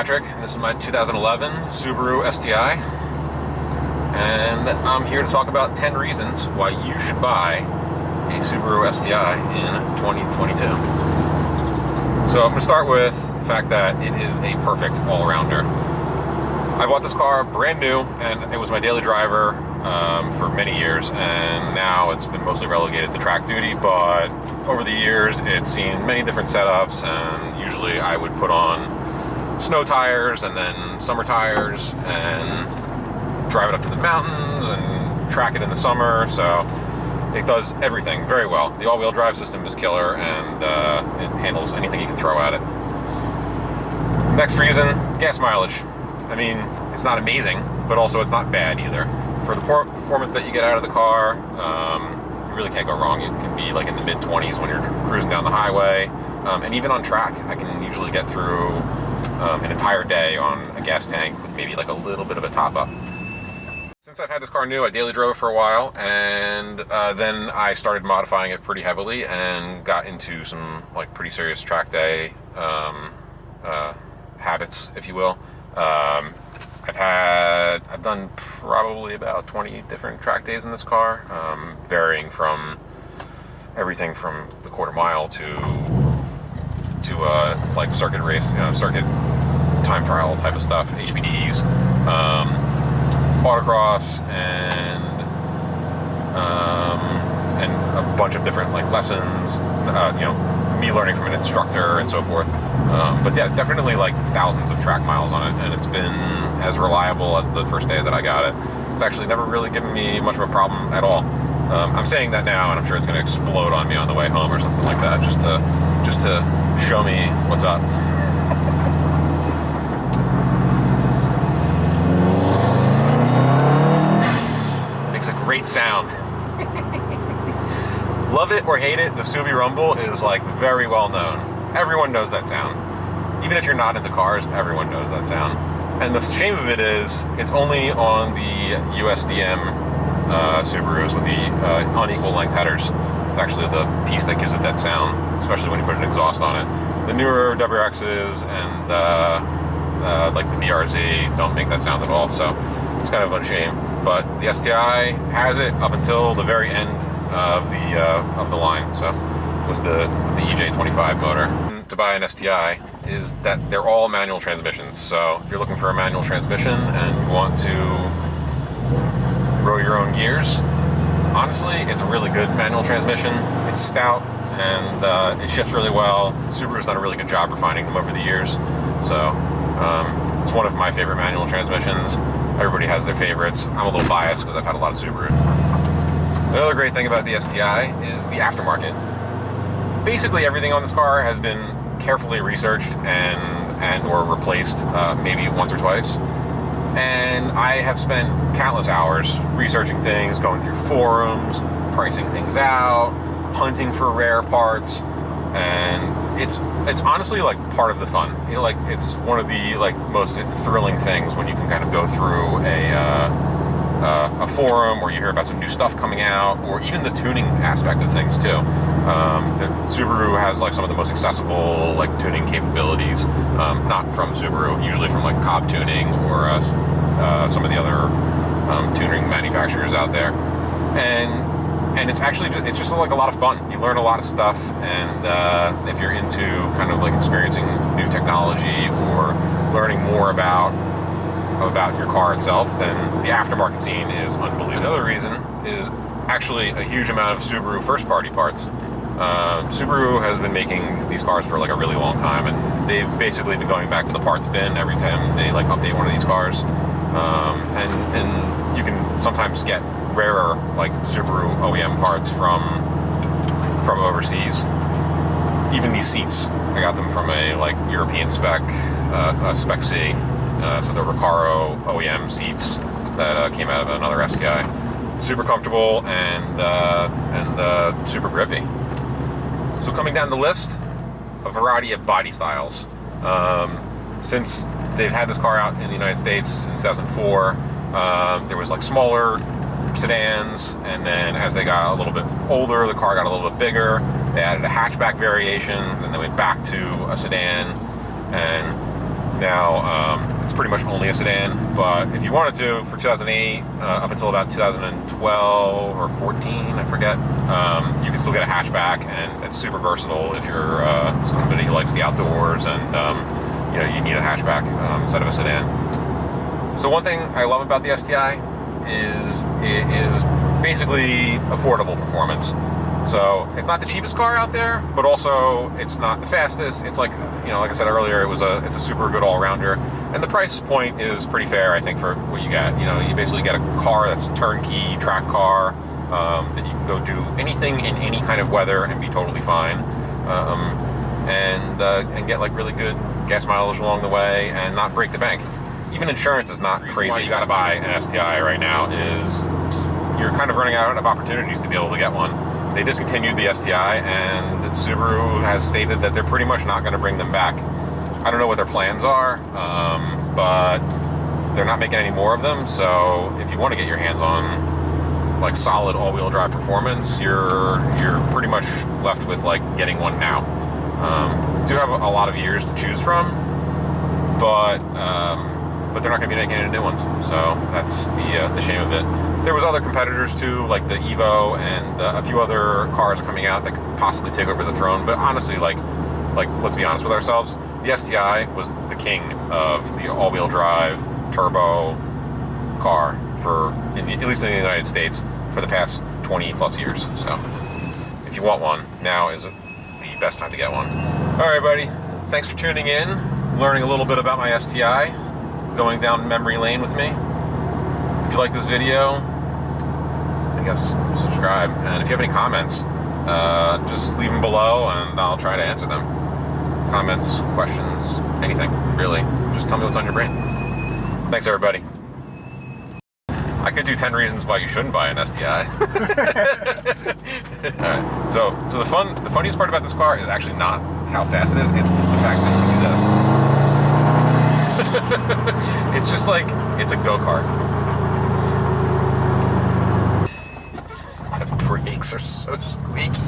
Patrick, and this is my 2011 Subaru STI, and I'm here to talk about 10 reasons why you should buy a Subaru STI in 2022. So I'm going to start with the fact that it is a perfect all-rounder. I bought this car brand new, and it was my daily driver for many years, and now it's been mostly relegated to track duty, but over the years it's seen many different setups, and usually I would put on snow tires and then summer tires and drive it up to the mountains and track it in the summer. So it does everything very well. The all-wheel drive system is killer, and it handles anything you can throw at it. Next reason, gas mileage. I mean, it's not amazing, but also it's not bad either. For the performance that you get out of the car, you really can't go wrong. It can be like in the mid-20s when you're cruising down the highway, and even on track, I can usually get through an entire day on a gas tank with maybe like a little bit of a top-up. Since I've had this car new, I daily drove it for a while, and then I started modifying it pretty heavily and got into some like pretty serious track day habits, if you will. I've done probably about 20 different track days in this car, varying from everything from the quarter mile to like circuit race, circuit time trial type of stuff, HPDs, autocross, and a bunch of different like lessons, me learning from an instructor and so forth. But yeah, definitely like thousands of track miles on it, and it's been as reliable as the first day that I got it. It's actually never really given me much of a problem at all. I'm saying that now, and I'm sure it's going to explode on me on the way home or something like that, just to show me what's up. Makes a great sound. Love it or hate it, the Subie Rumble is like very well known. Everyone knows that sound. Even if you're not into cars, everyone knows that sound. And the shame of it is, it's only on the USDM Subarus with the unequal length headers. It's actually the piece that gives it that sound, especially when you put an exhaust on it. The newer WRXs and like the BRZ don't make that sound at all, so it's kind of a shame. But the STI has it up until the very end of the line. So it was the EJ25 motor. To buy an STI is that they're all manual transmissions. So if you're looking for a manual transmission and you want to row your own gears, honestly, it's a really good manual transmission. It's stout and it shifts really well. Subaru's done a really good job refining them over the years. So it's one of my favorite manual transmissions. Everybody has their favorites. I'm a little biased because I've had a lot of Subaru. Another great thing about the STI is the aftermarket. Basically everything on this car has been carefully researched and or replaced maybe once or twice. And I have spent countless hours researching things, going through forums, pricing things out, hunting for rare parts, and it's honestly like part of the fun. It's one of the like most thrilling things when you can kind of go through a forum where you hear about some new stuff coming out, or even the tuning aspect of things too. The Subaru has like some of the most accessible like tuning capabilities, not from Subaru, usually from like Cobb Tuning or some of the other tuning manufacturers out there, and it's just like a lot of fun. You learn a lot of stuff, and if you're into kind of like experiencing new technology or learning more about your car itself, then the aftermarket scene is unbelievable. Another reason is actually a huge amount of Subaru first-party parts. Subaru has been making these cars for like a really long time, and they've basically been going back to the parts bin every time they like update one of these cars. And you can sometimes get rarer like Subaru OEM parts from overseas. Even these seats, I got them from a like European spec, Spec C. So the Recaro OEM seats that came out of another STI. Super comfortable and super grippy. So coming down the list, a variety of body styles. Since they've had this car out in the United States since 2004, there was like smaller sedans, and then as they got a little bit older, the car got a little bit bigger. They added a hatchback variation, then they went back to a sedan, and Now, it's pretty much only a sedan, but if you wanted to, for 2008, up until about 2012 or 14, I forget, you can still get a hatchback, and it's super versatile if you're somebody who likes the outdoors and, you know, you need a hatchback instead of a sedan. So one thing I love about the STI is it is basically affordable performance. So it's not the cheapest car out there, but also it's not the fastest. It's like, you know, like I said earlier, it's a super good all-rounder, and the price point is pretty fair, I think, for what you get. You know, you basically get a car that's turnkey, track car, that you can go do anything in any kind of weather and be totally fine, and get like really good gas mileage along the way and not break the bank. Even insurance is not crazy. You gotta buy an STI right now is you're kind of running out of opportunities to be able to get one. They discontinued the STI, and Subaru has stated that they're pretty much not going to bring them back. I don't know what their plans are, but they're not making any more of them. So if you want to get your hands on like solid all-wheel drive performance, you're pretty much left with like getting one now. You do have a lot of years to choose from, but they're not going to be making any new ones. So that's the shame of it. There was other competitors too, like the Evo, and a few other cars are coming out that could possibly take over the throne. But honestly, like let's be honest with ourselves, the STI was the king of the all-wheel drive turbo car at least in the United States for the past 20 plus years. So if you want one, now is the best time to get one. All right, buddy. Thanks for tuning in, learning a little bit about my STI, going down memory lane with me. If you like this video, I guess subscribe. And if you have any comments, just leave them below and I'll try to answer them. Comments, questions, anything, really. Just tell me what's on your brain. Thanks, everybody. I could do 10 reasons why you shouldn't buy an STI. Alright, so the funniest part about this car is actually not how fast it is, it's the fact that you can do this. It's just like, it's a go-kart. The brakes are so squeaky.